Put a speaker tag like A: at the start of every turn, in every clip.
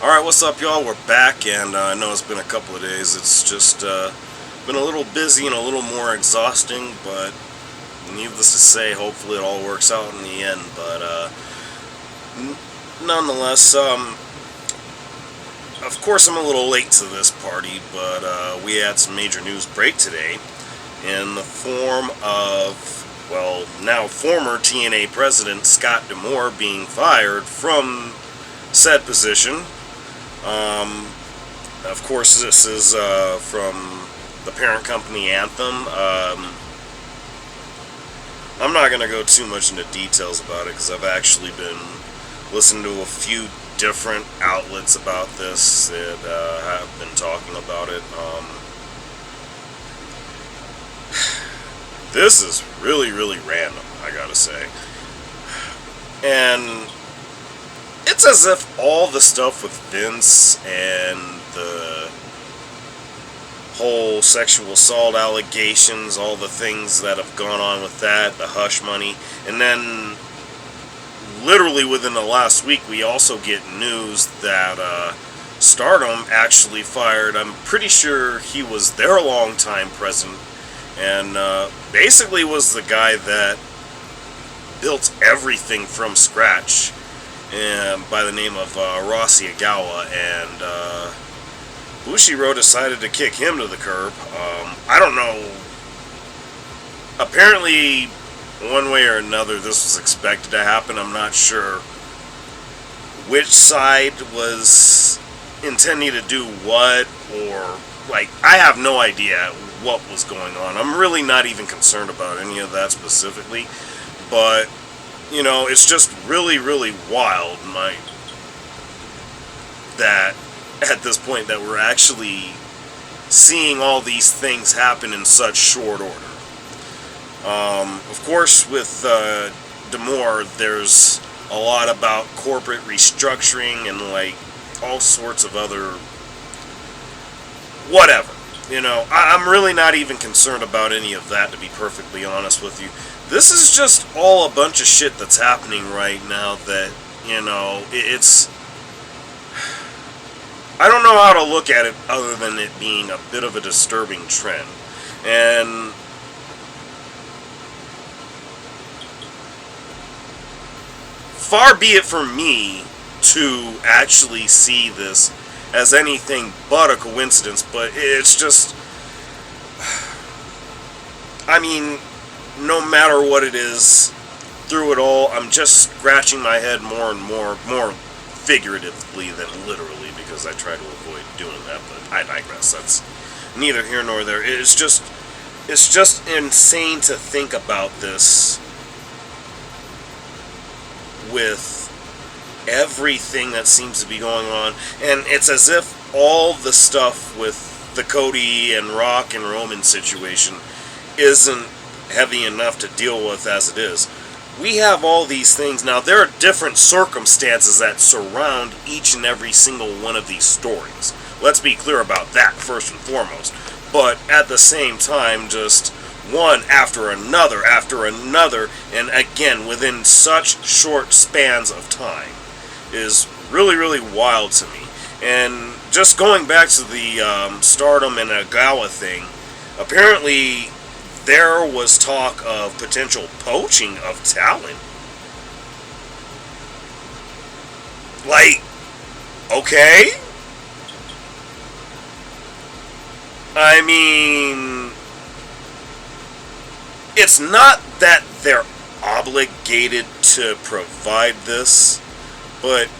A: Alright, what's up, y'all? We're back, and I know it's been a couple of days. It's just been a little busy and a little more exhausting, but needless to say, hopefully it all works out in the end. But nonetheless, of course I'm a little late to this party, but we had some major news break today in the form of, well, now former TNA president Scott D'Amore being fired from said position. Of course, this is from the parent company Anthem. I'm not going to go too much into details about it because I've actually been listening to a few different outlets about this that have been talking about it. This is really, really random, I gotta say. And it's as if all the stuff with Vince and the whole sexual assault allegations, all the things that have gone on with that, the hush money, and then literally within the last week we also get news that Stardom actually fired, I'm pretty sure he was their longtime president, and basically was the guy that built everything from scratch, by the name of Rossi Agawa, and Bushiroad decided to kick him to the curb. I don't know. Apparently, one way or another, this was expected to happen. I'm not sure which side was intending to do what, or, like, I have no idea what was going on. I'm really not even concerned about any of that specifically, but you know, it's just really, really wild, that at this point that we're actually seeing all these things happen in such short order. Of course, with D'Amore, there's a lot about corporate restructuring and like all sorts of other whatever. You know, I'm really not even concerned about any of that, to be perfectly honest with you. This is just all a bunch of shit that's happening right now that, you know, it's... I don't know how to look at it other than it being a bit of a disturbing trend. And far be it from me to actually see this as anything but a coincidence, but it's just... I mean, no matter what it is, through it all, I'm just scratching my head more and more figuratively than literally, because I try to avoid doing that, but I digress. That's neither here nor there. It's just insane to think about this with everything that seems to be going on, and it's as if all the stuff with the Cody and Rock and Roman situation isn't heavy enough to deal with as it is. We have all these things now. There are different circumstances that surround each and every single one of these stories. Let's be clear about that first and foremost. But at the same time, just one after another, and again within such short spans of time, is really, really wild to me. And just going back to the Stardom and Agawa thing, apparently there was talk of potential poaching of talent. Like, okay? I mean, it's not that they're obligated to provide this, but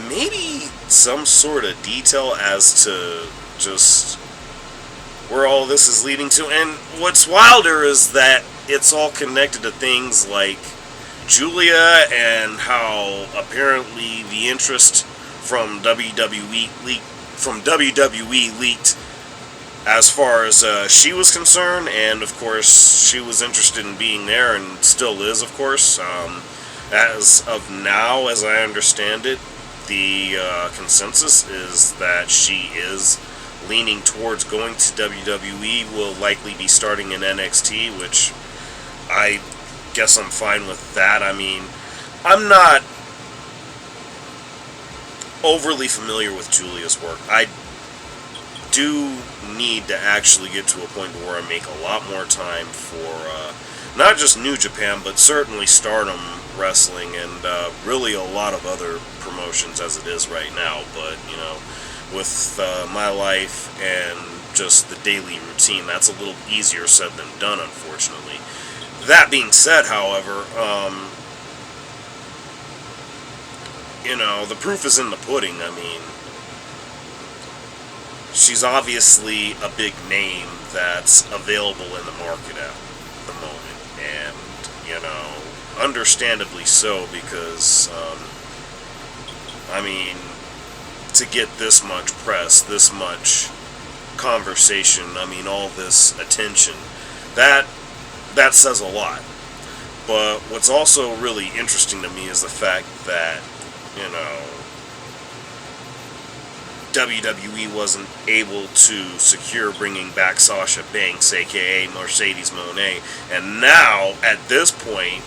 A: maybe some sort of detail as to just where all this is leading to. And what's wilder is that it's all connected to things like Julia, and how apparently the interest from WWE leaked as far as she was concerned, and of course she was interested in being there and still is, of course. As of now, as I understand it, the consensus is that she is leaning towards going to WWE, will likely be starting in NXT, which I guess I'm fine with that. I mean, I'm not overly familiar with Julia's work. I do need to actually get to a point where I make a lot more time for not just New Japan, but certainly Stardom Wrestling and really a lot of other promotions as it is right now. But, you know, with my life and just the daily routine, that's a little easier said than done, unfortunately. That being said, however, you know, the proof is in the pudding. I mean, she's obviously a big name that's available in the market at the moment, and, you know, understandably so, because, I mean, to get this much press, this much conversation, I mean, all this attention, that says a lot. But what's also really interesting to me is the fact that, you know, WWE wasn't able to secure bringing back Sasha Banks, aka Mercedes Moné, and now, at this point,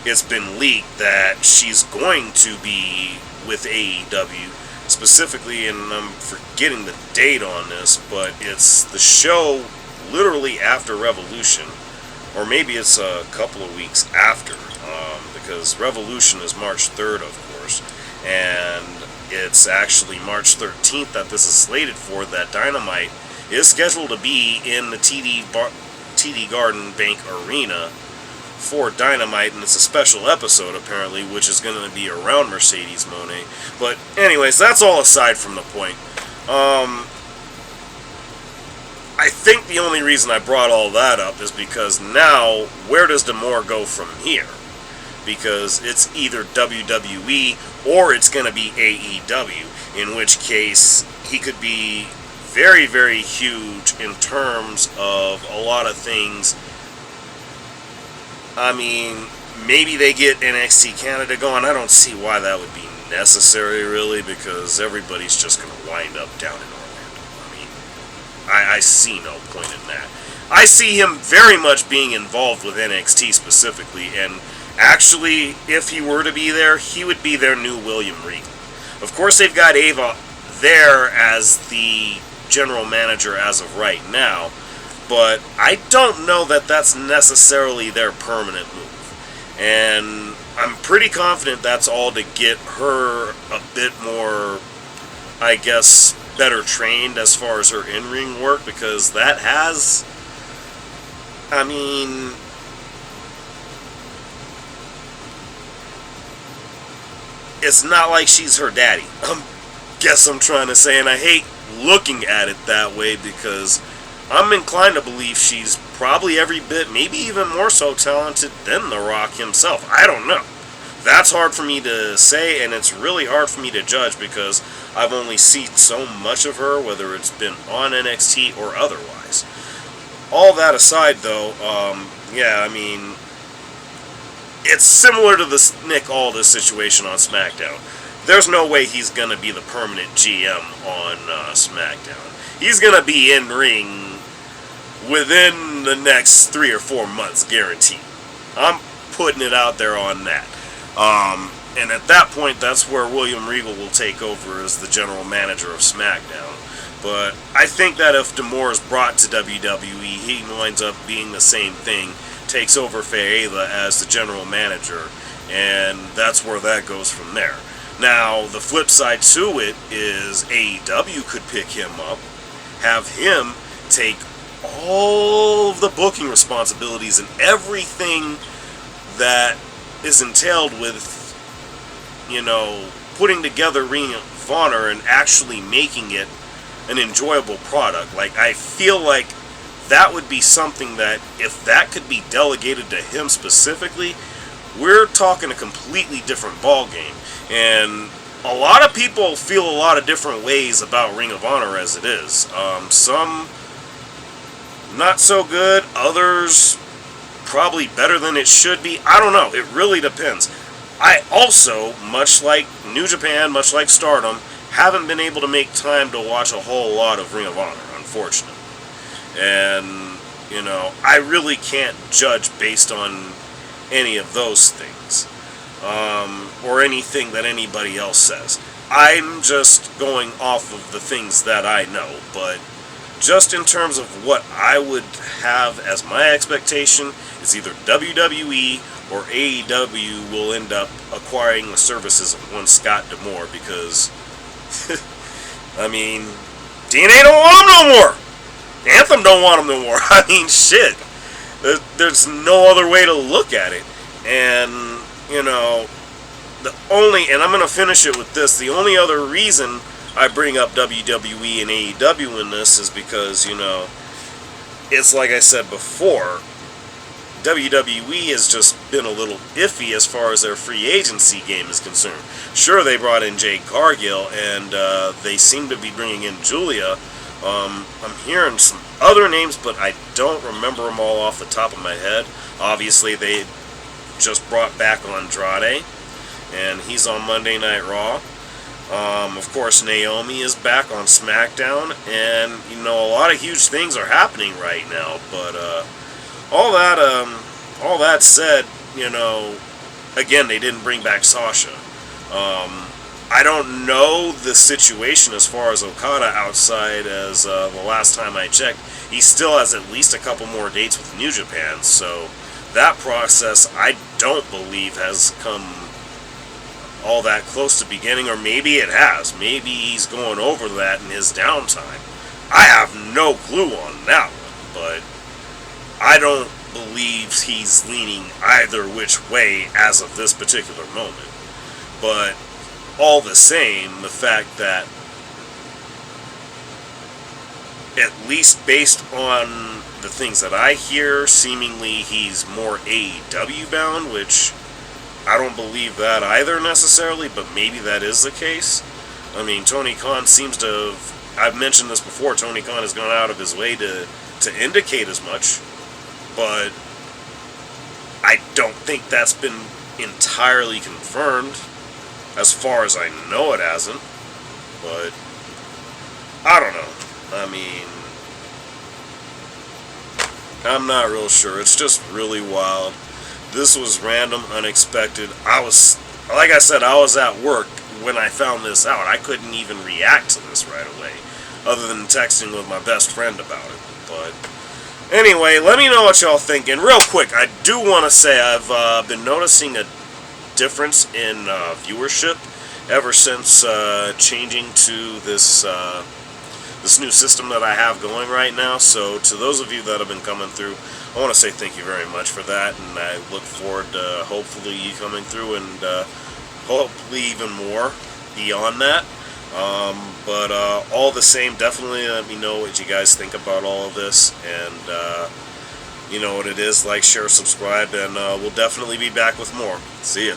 A: it's been leaked that she's going to be with AEW, specifically, and I'm forgetting the date on this, but it's the show literally after Revolution, or maybe it's a couple of weeks after, because Revolution is March 3rd, of course, and it's actually March 13th that this is slated for, that Dynamite is scheduled to be in the TD Garden Bank Arena for Dynamite, and it's a special episode, apparently, which is going to be around Mercedes Moné. But anyways, that's all aside from the point. I think the only reason I brought all that up is because now, where does D'Amore go from here? Because it's either WWE or it's going to be AEW, in which case he could be very, very huge in terms of a lot of things. I mean, maybe they get NXT Canada going. I don't see why that would be necessary, really, because everybody's just going to wind up down in Orlando. I mean, I see no point in that. I see him very much being involved with NXT specifically, and actually, if he were to be there, he would be their new William Regal. Of course, they've got Ava there as the general manager as of right now, but I don't know that that's necessarily their permanent move. And I'm pretty confident that's all to get her a bit more, I guess, better trained as far as her in-ring work, because that has, I mean, it's not like she's her daddy. Guess I'm trying to say, and I hate looking at it that way, because I'm inclined to believe she's probably every bit, maybe even more so talented than The Rock himself. I don't know. That's hard for me to say, and it's really hard for me to judge, because I've only seen so much of her, whether it's been on NXT or otherwise. All that aside, though, yeah, I mean, it's similar to the Nick Aldis situation on SmackDown. There's no way he's going to be the permanent GM on SmackDown. He's going to be in ring within the next 3 or 4 months, guaranteed. I'm putting it out there on that. And at that point, that's where William Regal will take over as the general manager of SmackDown. But I think that if D'Amore is brought to WWE, he winds up being the same thing, takes over Feiva as the general manager, and that's where that goes from there. Now, the flip side to it is AEW could pick him up, have him take all of the booking responsibilities and everything that is entailed with, you know, putting together Ring of Honor and actually making it an enjoyable product. Like, I feel like that would be something that, if that could be delegated to him specifically, we're talking a completely different ball game. And a lot of people feel a lot of different ways about Ring of Honor as it is. Some not so good, others probably better than it should be. I don't know. It really depends. I also, much like New Japan, much like Stardom, haven't been able to make time to watch a whole lot of Ring of Honor, unfortunately. And, you know, I really can't judge based on any of those things, or anything that anybody else says. I'm just going off of the things that I know, but just in terms of what I would have as my expectation is either WWE or AEW will end up acquiring the services of one Scott D'Amore, because I mean, TNA don't want him no more. Anthem don't want him no more. I mean, shit. There's no other way to look at it. And, you know, and I'm going to finish it with this, the only other reason I bring up WWE and AEW in this is because, you know, it's like I said before, WWE has just been a little iffy as far as their free agency game is concerned. Sure, they brought in Jade Cargill, and they seem to be bringing in Julia. I'm hearing some other names, but I don't remember them all off the top of my head. Obviously, they just brought back Andrade, and he's on Monday Night Raw. Of course, Naomi is back on SmackDown, and, you know, a lot of huge things are happening right now, but all that said, you know, again, they didn't bring back Sasha. I don't know the situation as far as Okada outside as the last time I checked. He still has at least a couple more dates with New Japan, so that process I don't believe has come all that close to beginning, or maybe it has. Maybe he's going over that in his downtime. I have no clue on that one, but I don't believe he's leaning either which way as of this particular moment. But all the same, the fact that, at least based on the things that I hear, seemingly he's more AEW bound, which I don't believe that either necessarily, but maybe that is the case. I mean, Tony Khan seems to have, I've mentioned this before, Tony Khan has gone out of his way to indicate as much, but I don't think that's been entirely confirmed. As far as I know, it hasn't. But I don't know. I mean, I'm not real sure. It's just really wild. This was random, unexpected. Like I said, I was at work when I found this out. I couldn't even react to this right away, other than texting with my best friend about it. But anyway, let me know what y'all think. And real quick, I do want to say I've been noticing a difference in viewership ever since changing to this new system that I have going right now. So to those of you that have been coming through, I want to say thank you very much for that, and I look forward to hopefully you coming through, and hopefully even more beyond that. But all the same, definitely let me know what you guys think about all of this, and you know what it is, like, share, subscribe, and we'll definitely be back with more. See ya.